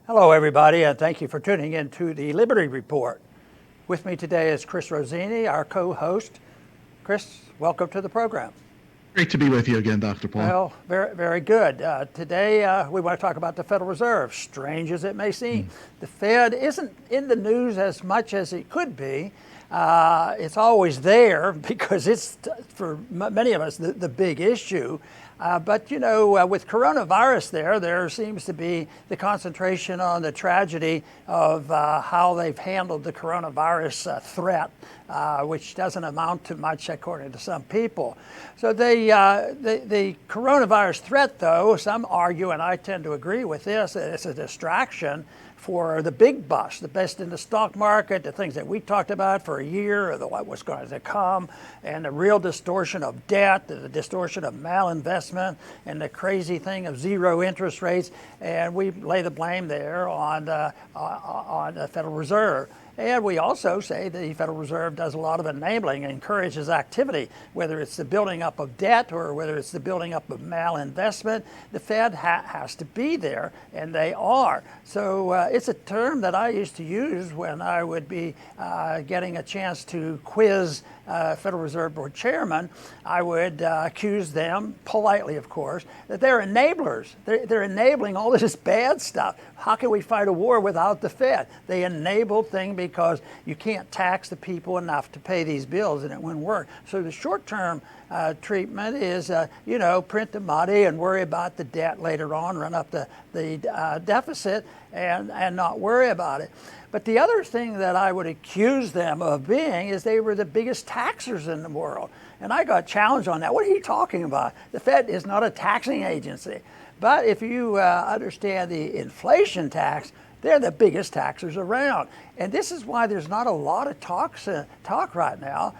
Hello, everybody, and thank you for tuning in to the Liberty Report. With me today is Chris Rossini, our co-host. Chris, welcome to the program. Great to be with you again, Dr. Paul. Well, very, very good. Today, we want to talk about the Federal Reserve. Strange as it may seem, the Fed isn't in the news as much as it could be. It's always there because it's, for many of us, the big issue. But, you know, with coronavirus there seems to be the concentration on the tragedy of how they've handled the coronavirus threat, which doesn't amount to much according to some people. So the coronavirus threat, though, some argue, and I tend to agree with this, that it's a distraction for the big bust, the best in the stock market, the things that we talked about for a year, or what was going to come, and the real distortion of debt, the distortion of malinvestment, and the crazy thing of zero interest rates. And we lay the blame there on the Federal Reserve. And we also say the Federal Reserve does a lot of enabling and encourages activity, whether it's the building up of debt or whether it's the building up of malinvestment. The Fed has to be there, and they are. So it's a term that I used to use when I would be getting a chance to quiz Federal Reserve Board chairman. I would accuse them, politely of course, that they're enablers. They're enabling all this bad stuff. How can we fight a war without the Fed? They enable things because you can't tax the people enough to pay these bills, and it wouldn't work. So the short-term treatment is, print the money and worry about the debt later on, run up the deficit, and not worry about it. But the other thing that I would accuse them of being is they were the biggest taxers in the world. And I got challenged on that. What are you talking about? The Fed is not a taxing agency. But if you understand the inflation tax, they're the biggest taxers around. And this is why there's not a lot of talk right now.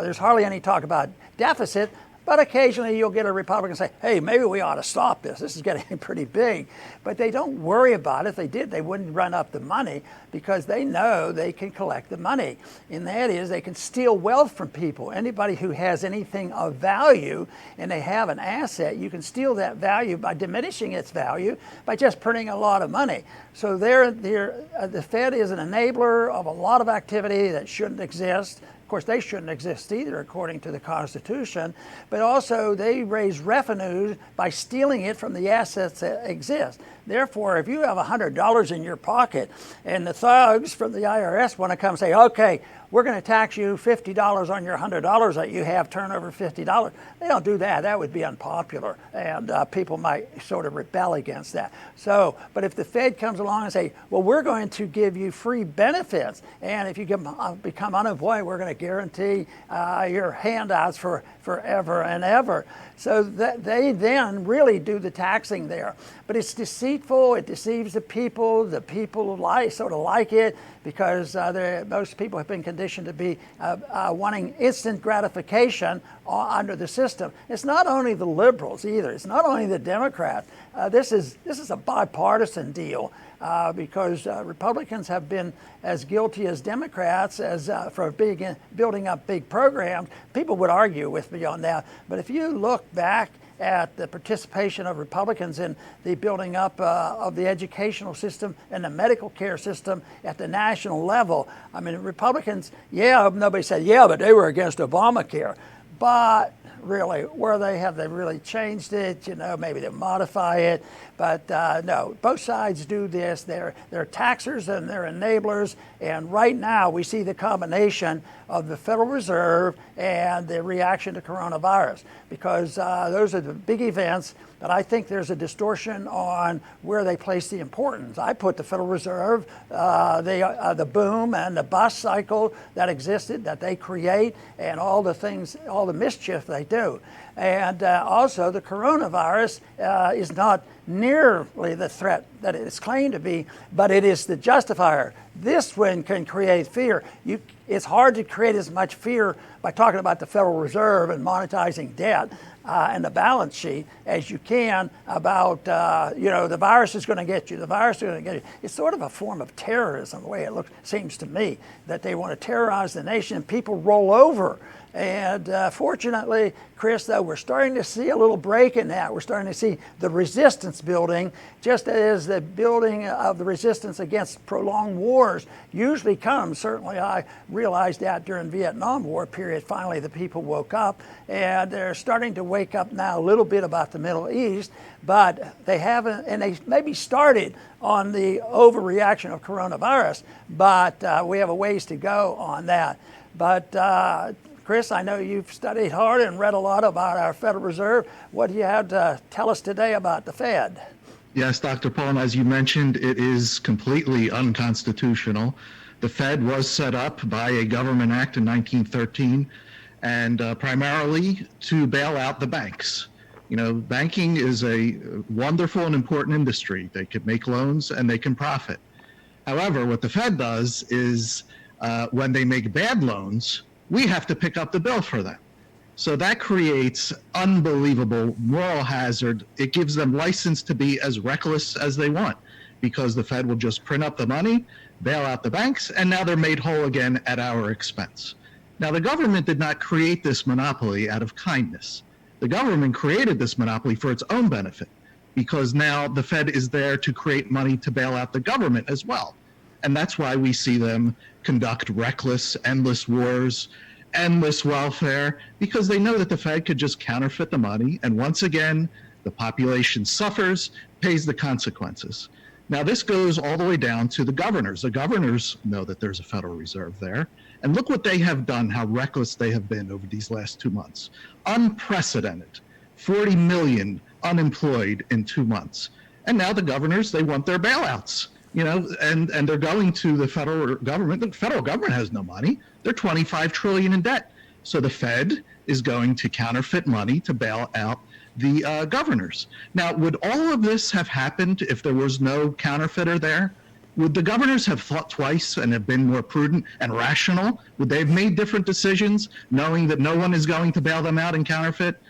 There's hardly any talk about deficit. But occasionally you'll get a Republican say, hey, maybe we ought to stop this. This is getting pretty big. But they don't worry about it. If they did, they wouldn't run up the money because they know they can collect the money. And that is, they can steal wealth from people. Anybody who has anything of value and they have an asset, you can steal that value by diminishing its value by just printing a lot of money. So the Fed is an enabler of a lot of activity that shouldn't exist. Of course, they shouldn't exist either, according to the Constitution, but also they raise revenues by stealing it from the assets that exist. Therefore, if you have $100 in your pocket and the thugs from the IRS want to come say, okay, we're going to tax you $50 on your $100 that you have, turn over $50. They don't do that. That would be unpopular, and people might sort of rebel against that. So, but if the Fed comes along and say, well, we're going to give you free benefits, and if you become unemployed, we're going to guarantee your handouts for forever and ever. So that they then really do the taxing there. But it's deceitful, it deceives the people sort of like it because most people have been conditioned to be wanting instant gratification under the system. It's not only the liberals either, it's not only the Democrats. This is a bipartisan deal. Because Republicans have been as guilty as Democrats for building up big programs. People would argue with me on that. But if you look back at the participation of Republicans in the building up of the educational system and the medical care system at the national level, I mean, Republicans, nobody said, but they were against Obamacare. But really, have they really changed it? Maybe they modify it. But no, both sides do this. They're taxers and they're enablers. And right now we see the combination of the Federal Reserve and the reaction to coronavirus, because those are the big events. But I think there's a distortion on where they place the importance. I put the Federal Reserve, the boom and the bust cycle that existed, that they create, and all the mischief they do. And also the coronavirus is not nearly the threat that it is claimed to be, but it is the justifier. This one can create fear. It's hard to create as much fear by talking about the Federal Reserve and monetizing debt and the balance sheet as you can about, the virus is going to get you, the virus is going to get you. It's sort of a form of terrorism, the way it seems to me, that they want to terrorize the nation and people roll over. And fortunately, Chris, though, we're starting to see a little break in that. We're starting to see the resistance resistance building, just as the building of the resistance against prolonged wars usually comes. Certainly I realized that during the Vietnam War period. Finally the people woke up, and they're starting to wake up now a little bit about the Middle East, but they haven't, and they maybe started on the overreaction of coronavirus, but we have a ways to go on that. But Chris, I know you've studied hard and read a lot about our Federal Reserve. What do you have to tell us today about the Fed? Yes, Dr. Paul, and as you mentioned, it is completely unconstitutional. The Fed was set up by a government act in 1913, and primarily to bail out the banks. You know, banking is a wonderful and important industry. They can make loans and they can profit. However, what the Fed does is when they make bad loans, we have to pick up the bill for them. So that creates unbelievable moral hazard. It gives them license to be as reckless as they want, because the Fed will just print up the money, bail out the banks, and now they're made whole again at our expense. Now, the government did not create this monopoly out of kindness. The government created this monopoly for its own benefit, because now the Fed is there to create money to bail out the government as well. And that's why we see them conduct reckless, endless wars, endless welfare, because they know that the Fed could just counterfeit the money. And once again, the population suffers, pays the consequences. Now, this goes all the way down to the governors. The governors know that there's a Federal Reserve there. And look what they have done, how reckless they have been over these last 2 months. Unprecedented. 40 million unemployed in 2 months. And now the governors, they want their bailouts. You know, and they're going to the federal government. The federal government has no money. They're 25 trillion in debt. So the Fed is going to counterfeit money to bail out the governors. Now, would all of this have happened if there was no counterfeiter there? Would the governors have thought twice and have been more prudent and rational? Would they have made different decisions, knowing that no one is going to bail them out and counterfeit?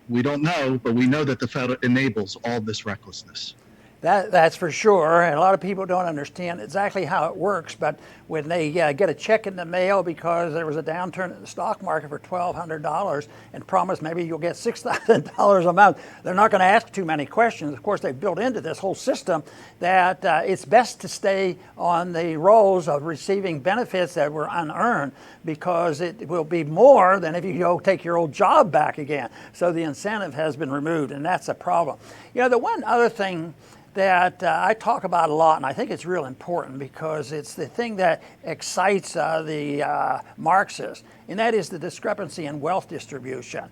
We don't know, but we know that the Fed enables all this recklessness. That's for sure, and a lot of people don't understand exactly how it works, but when they get a check in the mail because there was a downturn in the stock market for $1,200 and promise maybe you'll get $6,000 a month, they're not going to ask too many questions. Of course, they've built into this whole system that it's best to stay on the rolls of receiving benefits that were unearned, because it will be more than if you go take your old job back again. So the incentive has been removed, and that's a problem. You know, the one other thing that I talk about a lot, and I think it's real important because it's the thing that excites the Marxists, and that is the discrepancy in wealth distribution.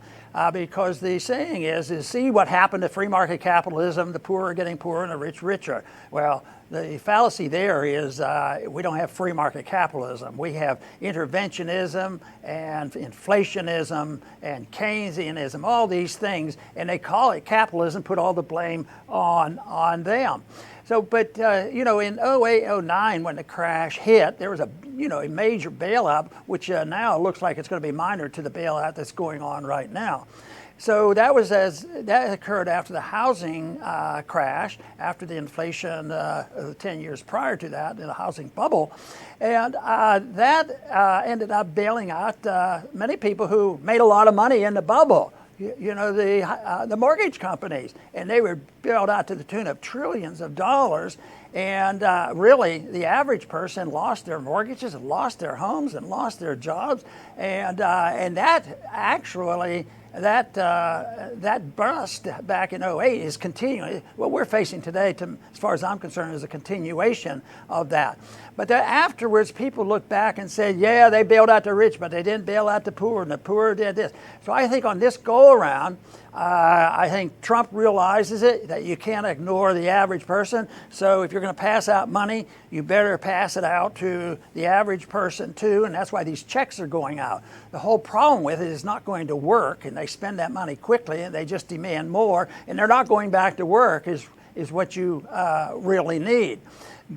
Because the saying is see what happened to free market capitalism, the poor are getting poorer and the rich richer. Well, the fallacy there is we don't have free market capitalism. We have interventionism and inflationism and Keynesianism, all these things, and they call it capitalism, put all the blame on them. So, but you know, in 08, 09, when the crash hit, there was a major bailout, which now looks like it's going to be minor to the bailout that's going on right now. So that occurred after the housing crash, after the inflation 10 years prior to that, in the housing bubble, and that ended up bailing out many people who made a lot of money in the bubble. You know, the mortgage companies, and they were bailed out to the tune of trillions of dollars. And really, the average person lost their mortgages, and lost their homes, and lost their jobs, and that actually. That bust back in 08 is continuing. What we're facing today, as far as I'm concerned, is a continuation of that. But then afterwards, people look back and say, yeah, they bailed out the rich, but they didn't bail out the poor, and the poor did this. So I think on this go-around, I think Trump realizes it, that you can't ignore the average person. So if you're going to pass out money, you better pass it out to the average person too, and that's why these checks are going out. The whole problem with it is not going to work, and they spend that money quickly, and they just demand more, and they're not going back to work is what you really need.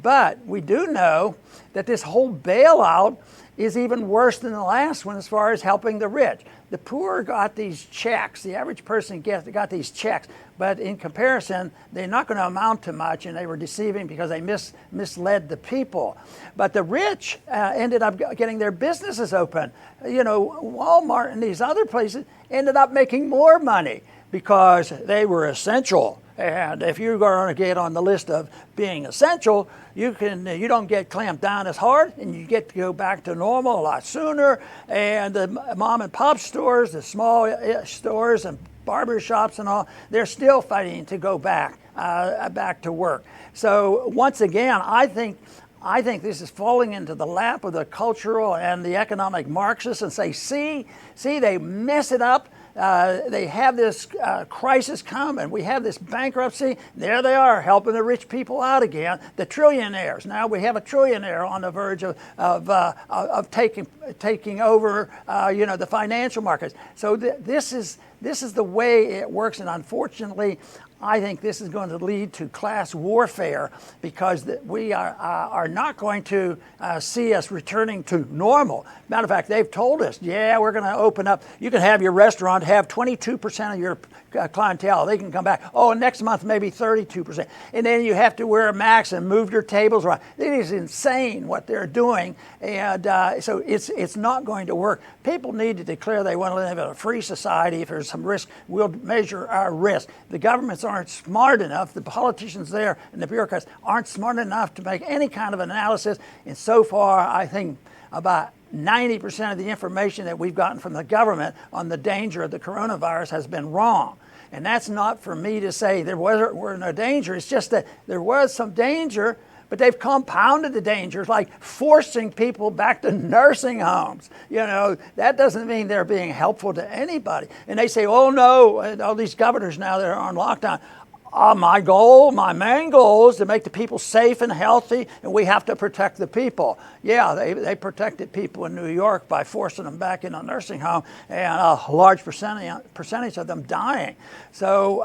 But we do know that this whole bailout is even worse than the last one as far as helping the rich. The poor got these checks. The average person got these checks, but in comparison, they're not going to amount to much, and they were deceiving because they misled the people. But the rich ended up getting their businesses open. You know, Walmart and these other places ended up making more money because they were essential. And if you're going to get on the list of being essential, you don't get clamped down as hard, and you get to go back to normal a lot sooner. And the mom and pop stores, the small stores and barber shops and all, they're still fighting to go back to work. So once again, I think this is falling into the lap of the cultural and the economic Marxists and say, see, they mess it up. They have this crisis come, and we have this bankruptcy. There they are, helping the rich people out again, the trillionaires. Now we have a trillionaire on the verge of taking over, the financial markets. So this is the way it works, and unfortunately, I think this is going to lead to class warfare, because we are not going to see us returning to normal. Matter of fact, they've told us, yeah, we're going to open up. You can have your restaurant have 22% of your clientele. They can come back. Oh, next month maybe 32%. And then you have to wear a mask and move your tables around. It is insane what they're doing, and so it's not going to work. People need to declare they want to live in a free society. If there's some risk, we'll measure our risk. The governments aren't smart enough. The politicians there and the bureaucrats aren't smart enough to make any kind of analysis. And so far, I think about 90% of the information that we've gotten from the government on the danger of the coronavirus has been wrong. And that's not for me to say there were no danger. It's just that there was some danger, but they've compounded the dangers, like forcing people back to nursing homes. That doesn't mean they're being helpful to anybody. And they say, oh no, and all these governors now that are on lockdown, my main goal is to make the people safe and healthy, and we have to protect the people. Yeah, they protected people in New York by forcing them back in a nursing home, and a large percentage of them dying. So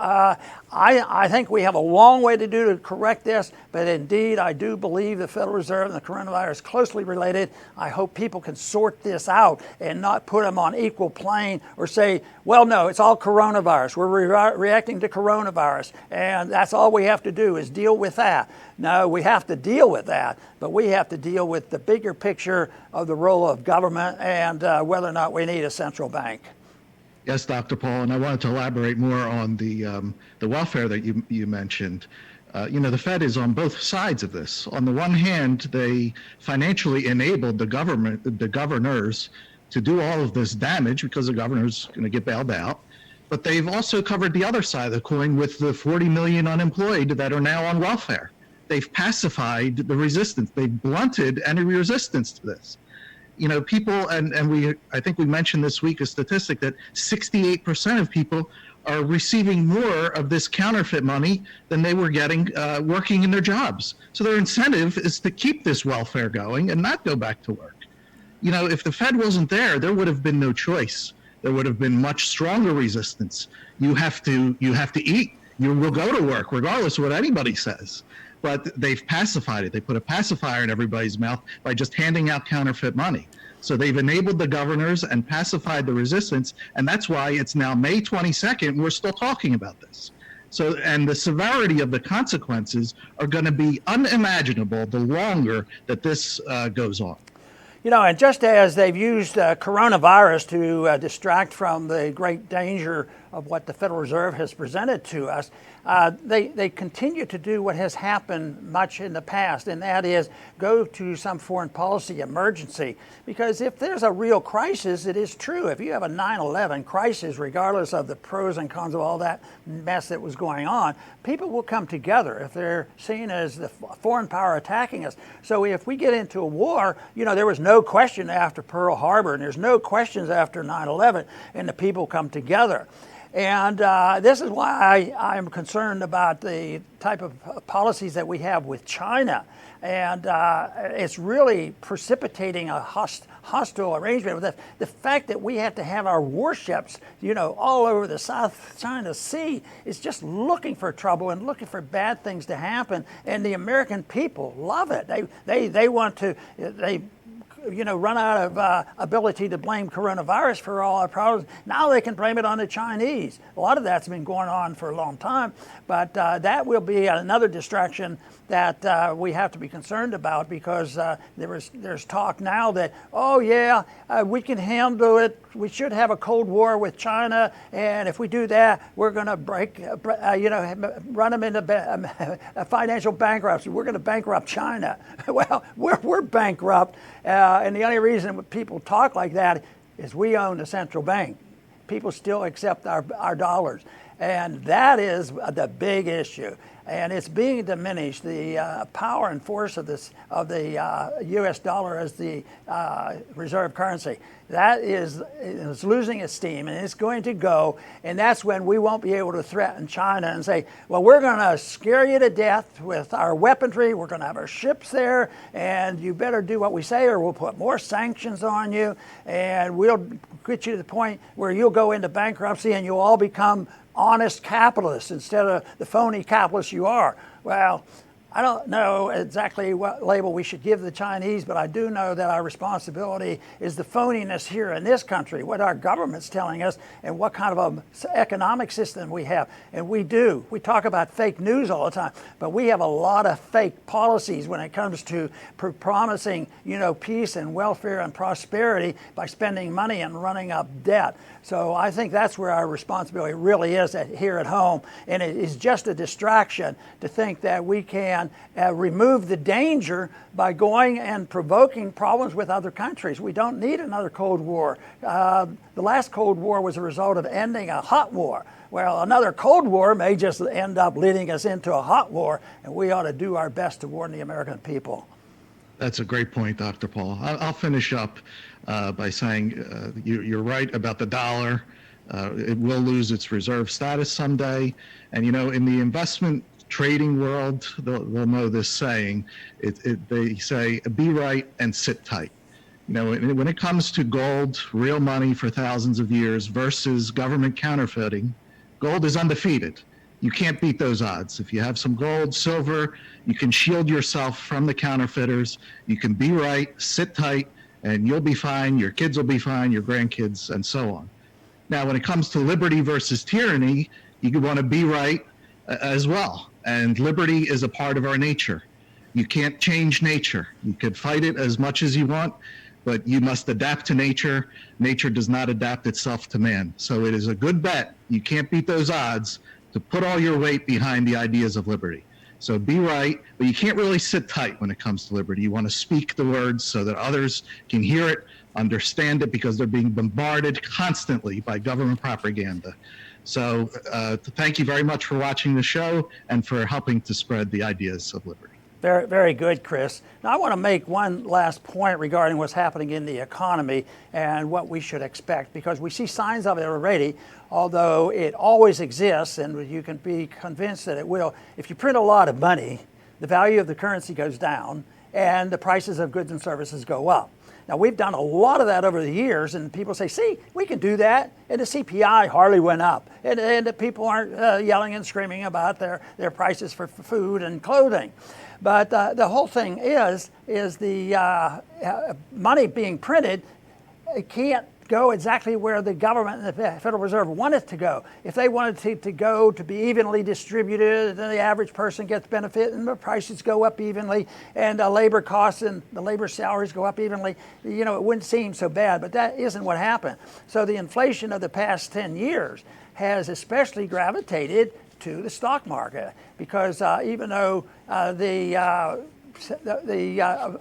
I think we have a long way to do to correct this, but indeed I do believe the Federal Reserve and the coronavirus is closely related. I hope people can sort this out and not put them on equal plane or say, well, no, it's all coronavirus. We're reacting to coronavirus, and that's all we have to do is deal with that. No, we have to deal with that, but we have to deal with the bigger picture of the role of government and whether or not we need a central bank. Yes, Dr. Paul, and I wanted to elaborate more on the welfare that you mentioned. The Fed is on both sides of this. On the one hand, they financially enabled the governors to do all of this damage because the governor's going to get bailed out. But they've also covered the other side of the coin with the 40 million unemployed that are now on welfare. They've pacified the resistance. They've blunted any resistance to this. People, and I think we mentioned this week a statistic that 68% of people are receiving more of this counterfeit money than they were getting working in their jobs. So their incentive is to keep this welfare going and not go back to work. If the Fed wasn't there would have been no choice. There would have been much stronger resistance. You have to eat. You will go to work regardless of what anybody says. But they've pacified it. They put a pacifier in everybody's mouth by just handing out counterfeit money. So they've enabled the governors and pacified the resistance, and that's why it's now May 22nd, and we're still talking about this. So, and the severity of the consequences are going to be unimaginable the longer that this goes on. And just as they've used coronavirus to distract from the great danger of what the Federal Reserve has presented to us, they continue to do what has happened much in the past, and that is go to some foreign policy emergency. Because if there's a real crisis, it is true. If you have a 9/11 crisis, regardless of the pros and cons of all that mess that was going on, people will come together if they're seen as the foreign power attacking us. So if we get into a war, there was no question after Pearl Harbor, and there's no questions after 9/11, and the people come together. And this is why I'm concerned about the type of policies that we have with China. And it's really precipitating a hostile arrangement. The fact that we have to have our warships, all over the South China Sea is just looking for trouble and looking for bad things to happen. And the American people love it. They want to, run out of ability to blame coronavirus for all our problems. Now they can blame it on the Chinese. A lot of that's been going on for a long time, but that will be another distraction that we have to be concerned about, because there's talk now that, oh yeah, we can handle it. We should have a Cold War with China, and if we do that, we're going to run them into financial bankruptcy. We're going to bankrupt China. Well, we're bankrupt, and the only reason people talk like that is we own the central bank. People still accept our dollars. And that is the big issue, and it's being diminished. The power and force of the U.S. dollar as the reserve currency, that is losing its steam, and it's going to go. And that's when we won't be able to threaten China and say, well, we're going to scare you to death with our weaponry. We're going to have our ships there, and you better do what we say, or we'll put more sanctions on you, and we'll get you to the point where you'll go into bankruptcy, and you'll all become honest capitalists instead of the phony capitalists you are. Well, I don't know exactly what label we should give the Chinese, but I do know that our responsibility is the phoniness here in this country, what our government's telling us, and what kind of an economic system we have. And we talk about fake news all the time, but we have a lot of fake policies when it comes to promising, peace and welfare and prosperity by spending money and running up debt. So I think that's where our responsibility really is here at home. And it is just a distraction to think that we can remove the danger by going and provoking problems with other countries. We don't need another Cold War. The last Cold War was a result of ending a hot war. Well, another Cold War may just end up leading us into a hot war, and we ought to do our best to warn the American people. That's a great point, Dr. Paul. I'll finish up by saying you're right about the dollar. It will lose its reserve status someday. And, in the investment trading world, they'll know this saying. They say, be right and sit tight. When it comes to gold, real money for thousands of years versus government counterfeiting, gold is undefeated. You can't beat those odds. If you have some gold, silver, you can shield yourself from the counterfeiters. You can be right, sit tight, and you'll be fine. Your kids will be fine, your grandkids, and so on. Now, when it comes to liberty versus tyranny, you want to be right as well. And liberty is a part of our nature. You can't change nature. You could fight it as much as you want, but you must adapt to nature. Nature does not adapt itself to man. So it is a good bet. You can't beat those odds to put all your weight behind the ideas of liberty. So be right, but you can't really sit tight when it comes to liberty. You want to speak the words so that others can hear it, understand it, because they're being bombarded constantly by government propaganda. So thank you very much for watching the show and for helping to spread the ideas of liberty. Very, very good, Chris. Now, I want to make one last point regarding what's happening in the economy and what we should expect, because we see signs of it already, although it always exists, and you can be convinced that it will. If you print a lot of money, the value of the currency goes down, and the prices of goods and services go up. Now, we've done a lot of that over the years, and people say, see, we can do that, and the CPI hardly went up, and the people aren't yelling and screaming about their prices for food and clothing. But the whole thing is the money being printed, it can't go exactly where the government and the Federal Reserve want it to go. If they wanted it to go to be evenly distributed, then the average person gets benefit and the prices go up evenly, and labor costs and the labor salaries go up evenly, it wouldn't seem so bad, but that isn't what happened. So the inflation of the past 10 years has especially gravitated to the stock market, because even though the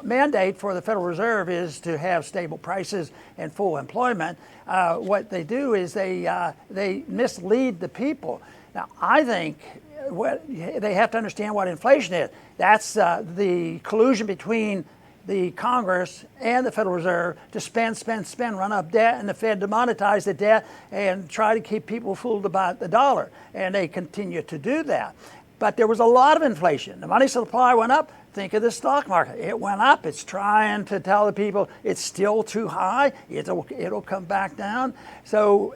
mandate for the Federal Reserve is to have stable prices and full employment, what they do is they mislead the people. Now, I think they have to understand what inflation is. That's the collusion between the Congress and the Federal Reserve to spend, run up debt, and the Fed to monetize the debt and try to keep people fooled about the dollar. And they continue to do that. But there was a lot of inflation. The money supply went up. Think of the stock market. It went up. It's trying to tell the people it's still too high. It'll come back down. So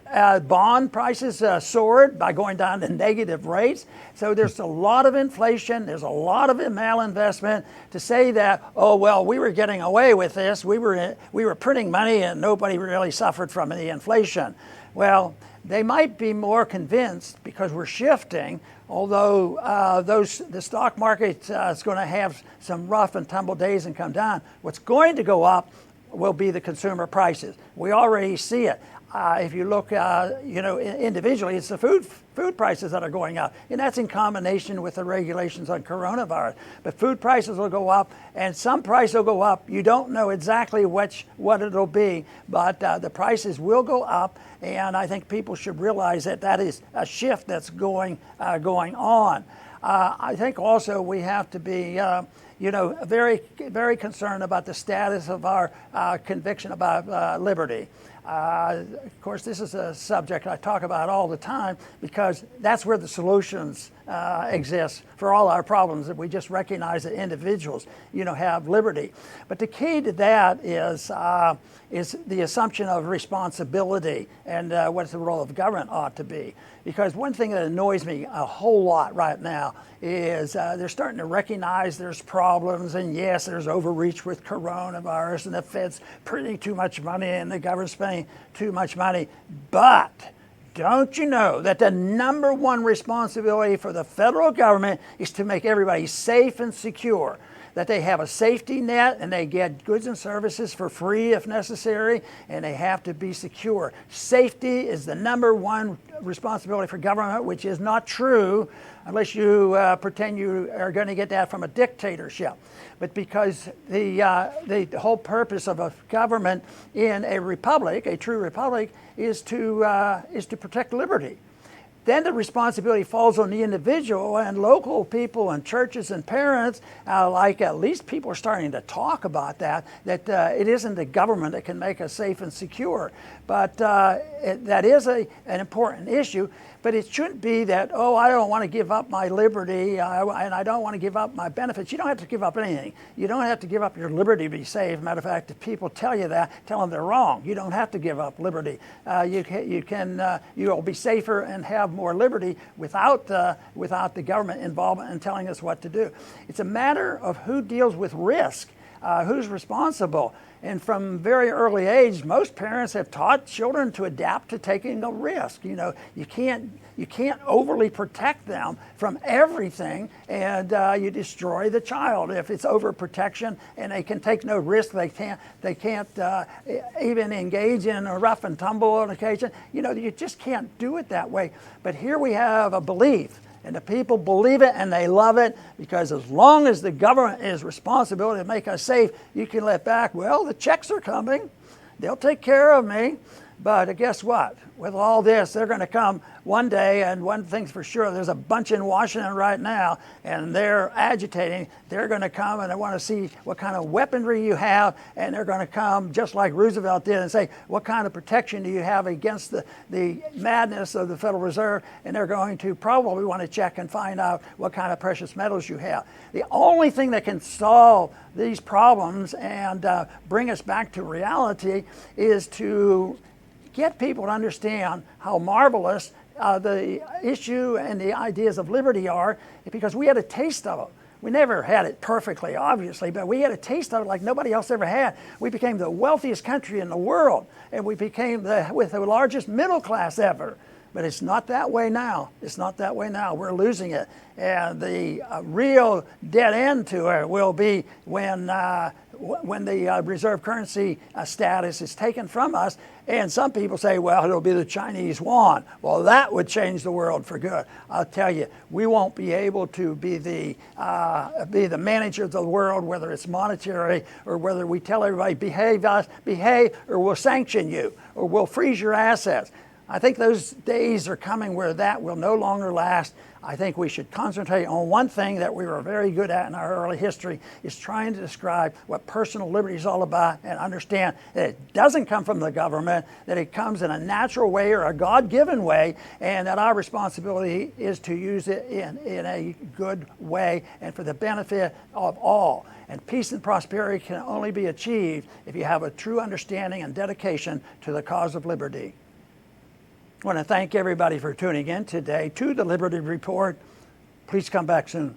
bond prices soared by going down to negative rates. So there's a lot of inflation. There's a lot of malinvestment. To say that, oh, well, we were getting away with this. We were printing money and nobody really suffered from the inflation. Well, they might be more convinced because we're shifting, although the stock market is going to have some rough and tumble days and come down, what's going to go up will be the consumer prices. We already see it. If you look, individually, it's the food prices that are going up, and that's in combination with the regulations on coronavirus. But food prices will go up, and some price will go up. You don't know exactly what it'll be, but the prices will go up, and I think people should realize that is a shift that's going on. I think also we have to be very, very concerned about the status of our conviction about liberty. Of course, this is a subject I talk about all the time because that's where the solutions exist for all our problems, that we just recognize that individuals, have liberty. But the key to that is the assumption of responsibility and what the role of government ought to be. Because one thing that annoys me a whole lot right now is they're starting to recognize there's problems, and yes, there's overreach with coronavirus, and the Fed's printing too much money, and the government's spending too much money. But don't you know that the number one responsibility for the federal government is to make everybody safe and secure? That they have a safety net and they get goods and services for free if necessary, and they have to be secure. Safety is the number one responsibility for government, which is not true unless you pretend you are going to get that from a dictatorship. But because the whole purpose of a government in a republic, a true republic, is to protect liberty. Then the responsibility falls on the individual and local people and churches and parents. At least people are starting to talk about that it isn't the government that can make us safe and secure. But that is an important issue. But it shouldn't be that, I don't want to give up my liberty and I don't want to give up my benefits. You don't have to give up anything. You don't have to give up your liberty to be safe. Matter of fact, if people tell you that, tell them they're wrong. You don't have to give up liberty. You'll be safer and have more liberty without the government involvement in telling us what to do. It's a matter of who deals with risk, who's responsible. And from very early age, most parents have taught children to adapt to taking a risk. You can't overly protect them from everything, and you destroy the child if it's overprotection and they can take no risk. They can't even engage in a rough and tumble on occasion. You just can't do it that way. But here we have a belief. And the people believe it and they love it, because as long as the government is responsible to make us safe, you can let back. Well, the checks are coming. They'll take care of me. But guess what? With all this, they're going to come one day, and one thing's for sure, there's a bunch in Washington right now, and they're agitating. They're going to come and they want to see what kind of weaponry you have, and they're going to come just like Roosevelt did and say, what kind of protection do you have against the madness of the Federal Reserve? And they're going to probably want to check and find out what kind of precious metals you have. The only thing that can solve these problems and bring us back to reality is to get people to understand how marvelous the issue and the ideas of liberty are, because we had a taste of it. We never had it perfectly, obviously, but we had a taste of it like nobody else ever had. We became the wealthiest country in the world, and we became with the largest middle class ever. But it's not that way now. It's not that way now. We're losing it. And the real dead end to it will be when the reserve currency status is taken from us. And some people say, well, it'll be the Chinese yuan. Well, that would change the world for good. I'll tell you, we won't be able to be the manager of the world, whether it's monetary or whether we tell everybody, behave, or we'll sanction you, or we'll freeze your assets. I think those days are coming where that will no longer last. I think we should concentrate on one thing that we were very good at in our early history, is trying to describe what personal liberty is all about, and understand that it doesn't come from the government, that it comes in a natural way or a God-given way, and that our responsibility is to use it in a good way and for the benefit of all. And peace and prosperity can only be achieved if you have a true understanding and dedication to the cause of liberty. I want to thank everybody for tuning in today to the Liberty Report. Please come back soon.